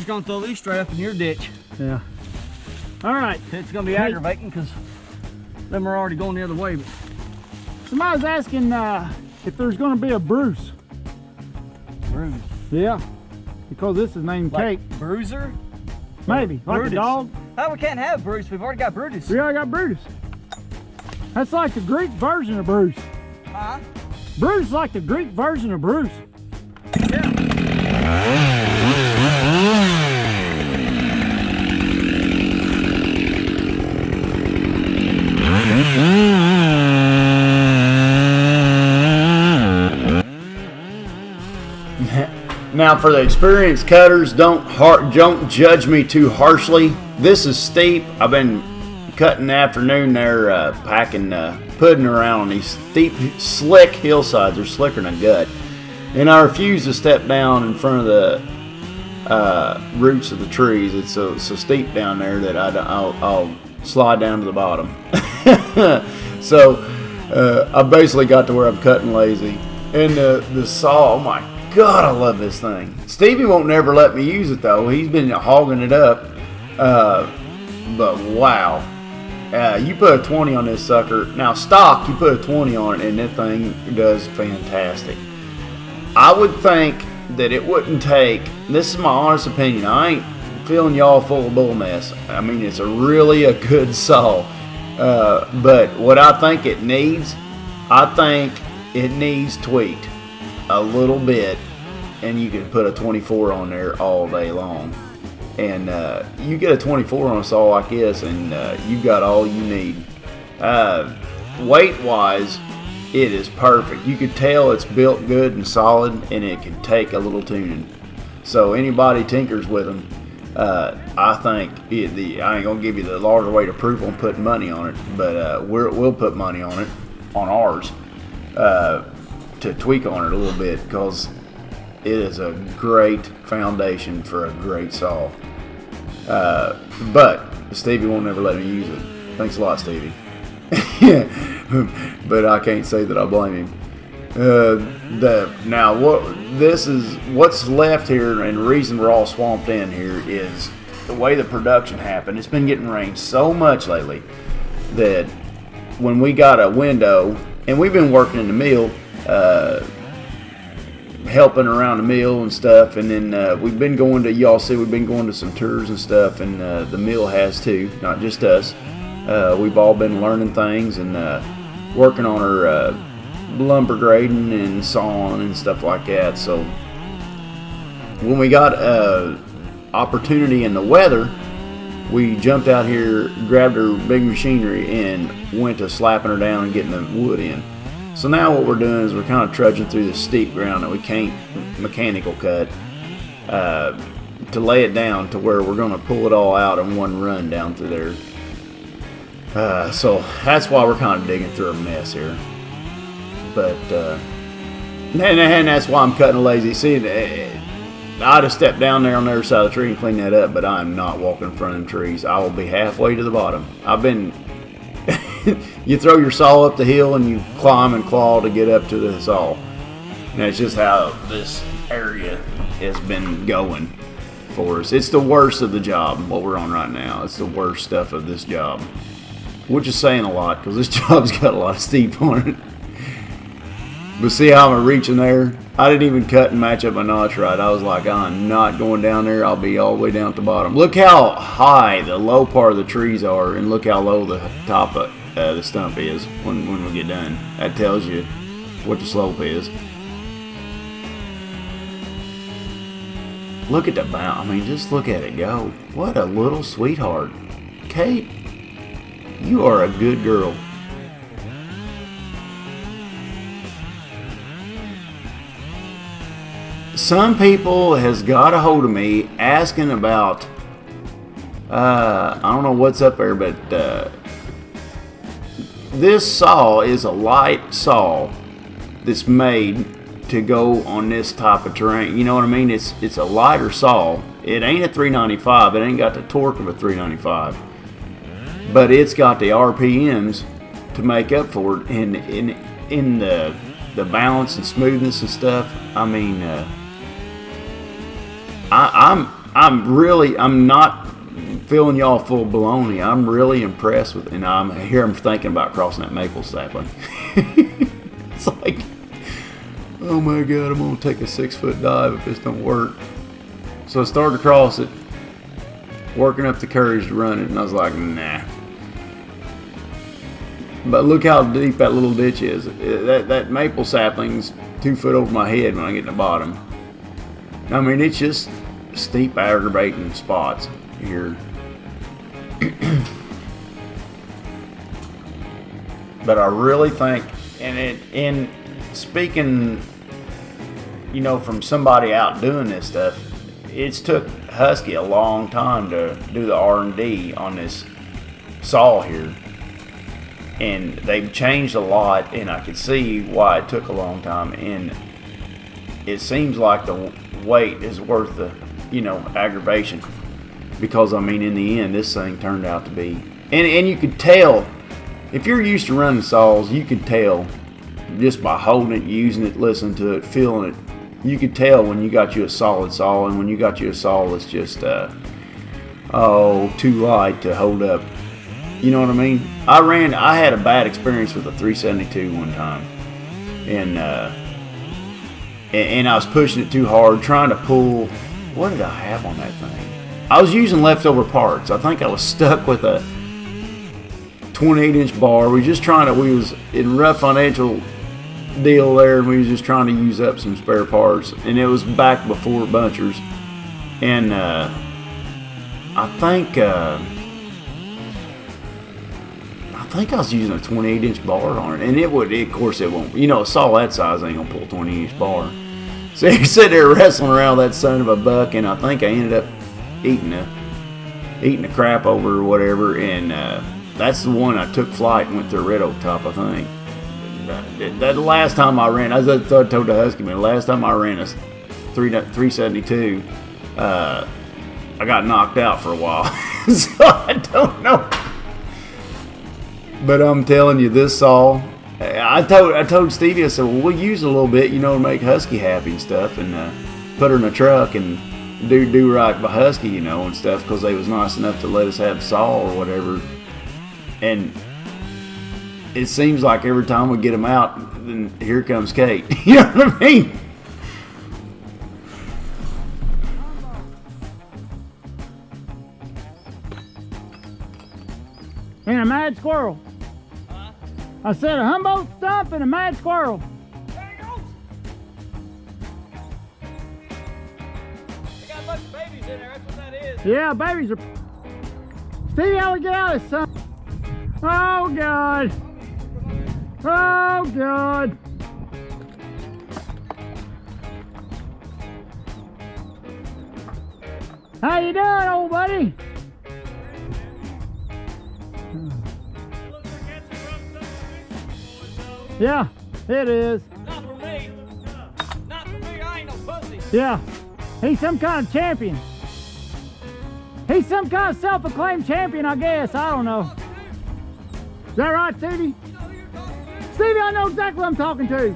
gonna throw these straight up in your ditch. Yeah. All right. It's gonna be aggravating because them are already going the other way. But somebody's asking if there's gonna be a Bruce. Bruce. Yeah. Because this is named like Cake. Bruiser? Maybe. Like Brutus. a dog. Oh, we can't have Bruce. We've already got Brutus. We already got Brutus. That's like the Greek version of Bruce. Huh? Bruce is like the Greek version of Bruce. Yeah. Now for the experienced cutters, don't judge me too harshly. This is steep. I've been cutting the afternoon there, packing pudding around on these steep, slick hillsides. They're slicker than a gut. And I refuse to step down in front of the roots of the trees. It's so steep down there that I'll slide down to the bottom. So I basically got to where I'm cutting lazy. And the saw, oh my God, I love this thing. Stevie won't never let me use it though. He's been hogging it up. But wow. You put a 20 on this sucker. Now stock, you put a 20 on it and that thing does fantastic. I would think that it wouldn't take, this is my honest opinion, I ain't filling y'all full of bull mess. I mean, it's really a good saw. But what I think it needs, I think it needs tweaked a little bit, and you can put a 24 on there all day long. And you get a 24 on a saw like this, and you got all you need. Weight-wise, it is perfect. You could tell it's built good and solid, and it can take a little tuning. So anybody tinkers with them, I think I ain't gonna give you the larger weight of proof on putting money on it, but we'll put money on it, on ours, to tweak on it a little bit, because it is a great foundation for a great saw. But Stevie won't never let me use it. Thanks a lot, Stevie. But I can't say that I blame him. Now what's left here, and the reason we're all swamped in here is the way the production happened. It's been getting rained so much lately that when we got a window, and we've been working in the mill, helping around the mill and stuff, and then we've been going to, y'all see we've been going to some tours and stuff, and the mill has too, not just us. We've all been learning things and working on our lumber grading and sawing and stuff like that. So when we got opportunity in the weather, we jumped out here, grabbed our big machinery, and went to slapping her down and getting the wood in. So now what we're doing is we're kind of trudging through this steep ground that we can't mechanical cut to lay it down to where we're going to pull it all out in one run down through there. So that's why we're kind of digging through a mess here. But and that's why I'm cutting lazy. See, I'd have stepped down there on the other side of the tree and cleaned that up, but I'm not walking in front of the trees. I will be halfway to the bottom. I've been. You throw your saw up the hill and you climb and claw to get up to the saw. And that's just how this area has been going for us. It's the worst of the job, what we're on right now. It's the worst stuff of this job. Which is saying a lot, because this job's got a lot of steep on it. But see how I'm reaching there? I didn't even cut and match up my notch right. I was like, I'm not going down there. I'll be all the way down at the bottom. Look how high the low part of the trees are, and look how low the top of the stump is when we get done. That tells you what the slope is. Look at the bound. I mean, just look at it go. What a little sweetheart. Kate, you are a good girl. Some people has got a hold of me asking about, I don't know what's up there, but this saw is a light saw that's made to go on this type of terrain. You know what I mean? It's a lighter saw. It ain't a 395. It ain't got the torque of a 395. But it's got the RPMs to make up for it in the I'm I'm not feeling y'all full baloney. I'm really impressed with, and I'm thinking about crossing that maple sapling. It's like, oh my God, I'm gonna take a 6-foot dive if this don't work. So I started to cross it, working up the courage to run it, and I was like, nah. But look how deep that little ditch is. That maple sapling's 2 foot over my head when I get to the bottom. I mean, it's just steep, aggravating spots here. But I really think, and speaking, you know, from somebody out doing this stuff, it's took Husky a long time to do the R&D on this saw here, and they've changed a lot, and I could see why it took a long time, and it seems like the wait is worth the, you know, aggravation, because I mean, in the end, this thing turned out to be, and you could tell, if you're used to running saws, you could tell just by holding it, using it, listening to it, feeling it. You could tell when you got you a solid saw, and when you got you a saw that's just too light to hold up. You know what I mean? I had a bad experience with a 372 one time, and I was pushing it too hard, trying to pull. What did I have on that thing? I was using leftover parts. I think I was stuck with a 28-inch bar. We was in rough financial deal there, and we was just trying to use up some spare parts, and it was back before bunchers, and I think I was using a 28-inch bar on it, and of course it won't, you know, a saw that size ain't gonna pull a 20-inch bar. So you sit there wrestling around that son of a buck, and I think I ended up eating the crap over or whatever, and that's the one I took flight and went to a red oak top, I think. The last time I ran, as I told the Husky man, the last time I ran a 372, I got knocked out for a while. So I don't know. But I'm telling you, this saw, I told Stevie, I said, well, we'll use it a little bit, you know, to make Husky happy and stuff, and put her in the truck and do right by Husky, you know, and stuff, because they was nice enough to let us have the saw or whatever. And it seems like every time we get them out, then here comes Kate. You know what I mean? And a mad squirrel. Huh? I said a Humboldt stump and a mad squirrel. There he goes. They got a bunch of babies in there, that's what that is. Yeah, babies are. Stevie, how we get out of this, son? Oh, God. Oh, God. How you doing, old buddy? Yeah, it is. Not for me. Not for me, I ain't no pussy. Yeah, he's some kind of champion. He's some kind of self-acclaimed champion, I guess. I don't know. Is that right, Stevie? Stevie, I know exactly what I'm talking to.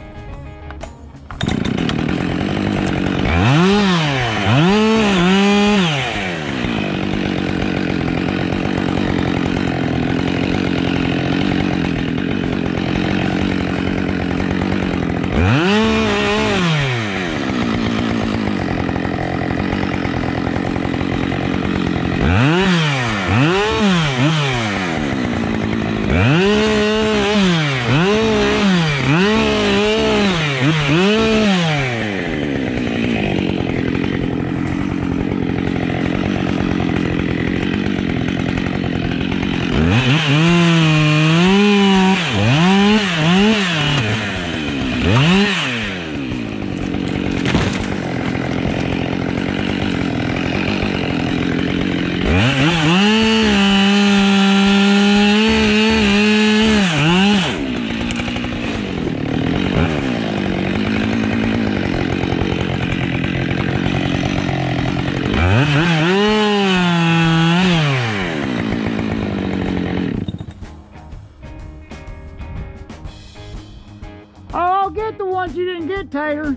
Oh, I'll get the ones you didn't get, Tater.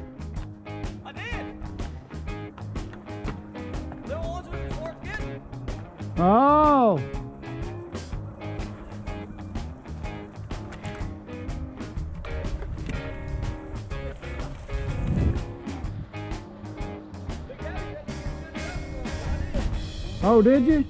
I did. The ones Oh. Oh, did you?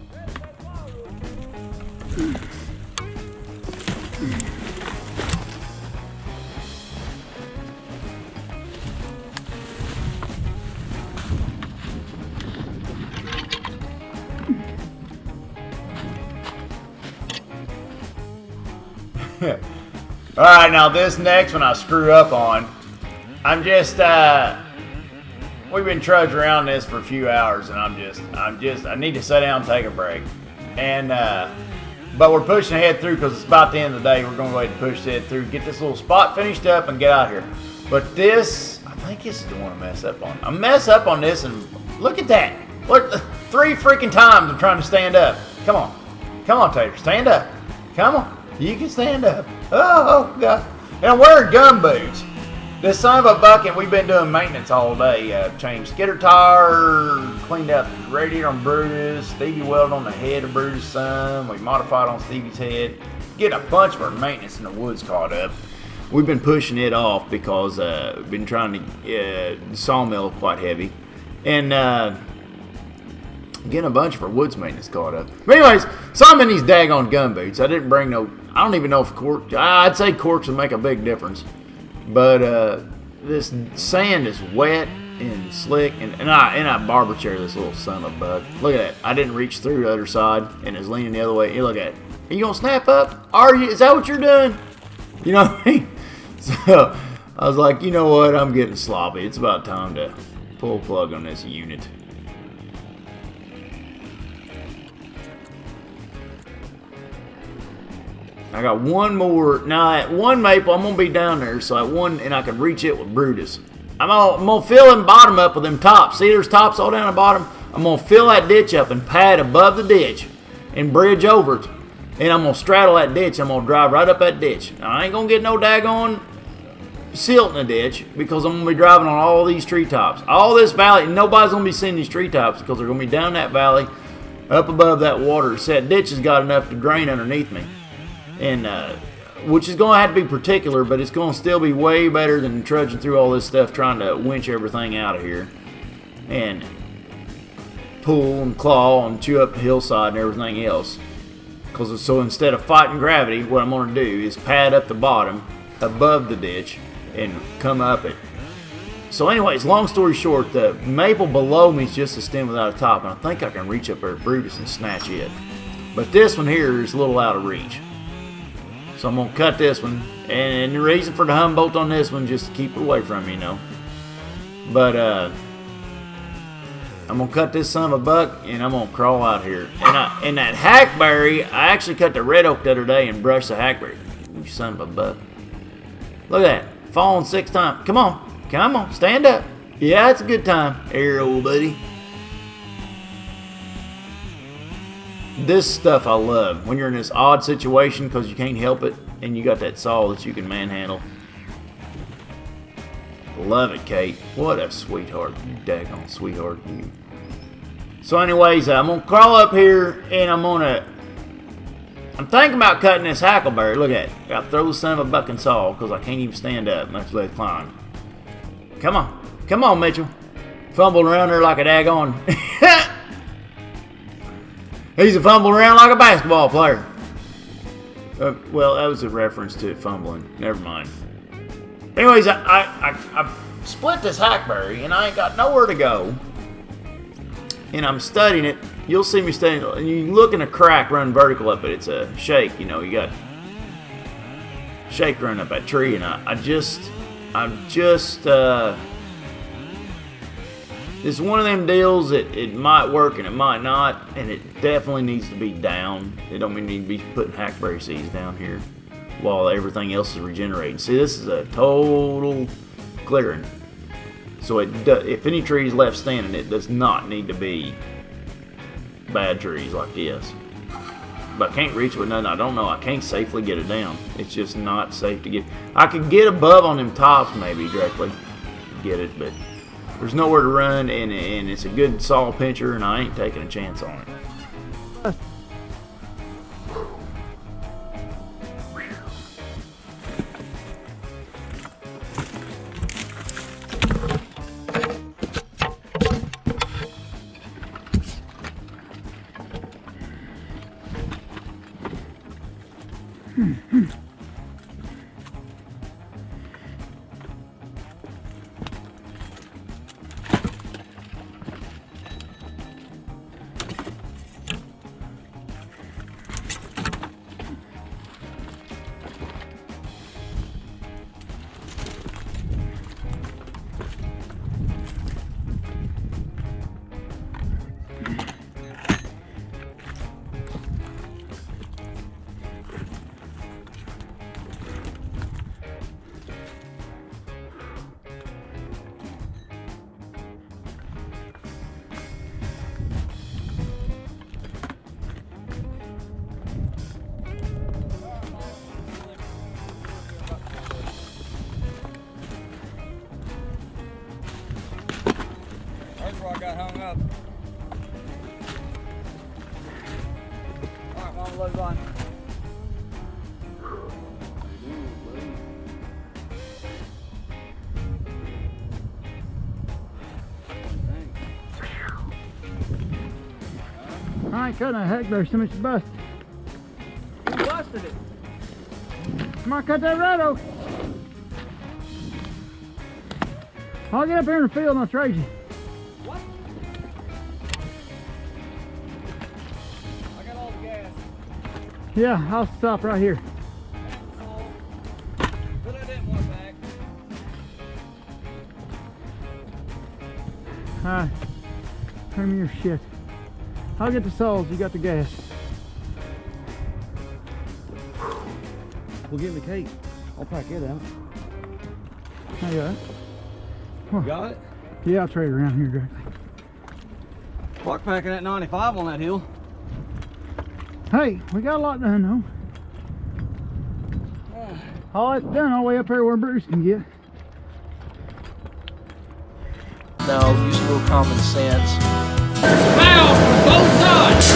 All right, now this next one I screw up on. I'm just we've been trudging around this for a few hours, and I need to sit down and take a break. And but we're pushing ahead through because it's about the end of the day. We're going to go ahead and push it through, get this little spot finished up, and get out of here. But this, I think this is the one I mess up on. I mess up on this, and look at that. Look, 3 freaking times I'm trying to stand up. Come on, Tater, stand up. Come on. You can stand up. Oh, God. And I'm wearing gum boots. This son of a bucket, we've been doing maintenance all day. Changed skidder tire, cleaned out the radiator on Brutus, Stevie welded on the head of Brutus' son. We modified on Stevie's head. Getting a bunch of our maintenance in the woods caught up. We've been pushing it off because we've been trying to the sawmill quite heavy. And getting a bunch of our woods maintenance caught up. But anyways, so I'm in these daggone gum boots. I didn't bring no, I don't even know if corks, I'd say corks would make a big difference. But this sand is wet and slick, and I barber chair this little son of a buck. Look at that. I didn't reach through the other side and it's leaning the other way. You look at it. Are you gonna snap up? Are you? Is that what you're doing? You know what I mean? So I was like, you know what? I'm getting sloppy. It's about time to pull a plug on this unit. I got one more. Now at one maple, I'm gonna be down there, so at one, and I can reach it with Brutus. I'm gonna fill them bottom up with them tops. See, there's tops all down the bottom. I'm gonna fill that ditch up and pad above the ditch and bridge over it. And I'm gonna straddle that ditch. I'm gonna drive right up that ditch. Now, I ain't gonna get no daggone silt in the ditch because I'm gonna be driving on all these treetops. All this valley, and nobody's gonna be seeing these treetops because they're gonna be down that valley, up above that water. So that ditch has got enough to drain underneath me. And which is going to have to be particular, but it's going to still be way better than trudging through all this stuff trying to winch everything out of here and pull and claw and chew up the hillside and everything else. Because so instead of fighting gravity, what I'm going to do is pad up the bottom above the ditch and come up it. So anyways, long story short, the maple below me is just a stem without a top, and I think I can reach up there to Brutus and snatch it. But this one here is a little out of reach. So I'm going to cut this one. And the reason for the Humboldt on this one, just to keep it away from me, you know. But I'm going to cut this son of a buck, and I'm going to crawl out here. And that hackberry, I actually cut the red oak the other day and brushed the hackberry. You son of a buck. Look at that. Falling 6 times. Come on, stand up. Yeah, it's a good time. Here, old buddy. This stuff I love. When you're in this odd situation because you can't help it and you got that saw that you can manhandle. Love it, Kate. What a sweetheart. You daggone sweetheart, you. So anyways, I'm going to crawl up here and I'm thinking about cutting this hackleberry. Look at it. Got to throw the son of a bucking saw because I can't even stand up, much less climb. Come on, Mitchell. Fumbling around there like a daggone. He's a fumbling around like a basketball player. Well, that was a reference to fumbling. Never mind. Anyways, I split this hackberry and I ain't got nowhere to go. And I'm studying it. You'll see me studying it. And you look in a crack running vertical up it. It's a shake, you know. You got shake running up that tree. And I'm just it's one of them deals that it might work and it might not, and it definitely needs to be down. It don't need to be putting hackberry seeds down here while everything else is regenerating. See, this is a total clearing. So if any tree is left standing, it does not need to be bad trees like this. But I can't reach it with nothing. I don't know. I can't safely get it down. It's just not safe to get. I could get above on them tops maybe directly, get it, but there's nowhere to run, and it's a good saw pincher, and I ain't taking a chance on it. That's where I got hung up. All right, Mama, load line. I ain't cutting a heck, there's so much bust. Who busted it? Come on, cut that red oak. I'll get up here in the field and I'll trade you. What? I got all the gas. Yeah, I'll stop right here. Put it in one bag. Alright, bring me your shit. I'll get the soles, you got the gas. We'll get in the cake. I'll pack it out. I got it. Got it? Yeah, I'll trade around here directly. Block packing at 95 on that hill. Hey, we got a lot done though. All that's done all the way up here where Bruce can get. No, use a little common sense. Foul from both sides.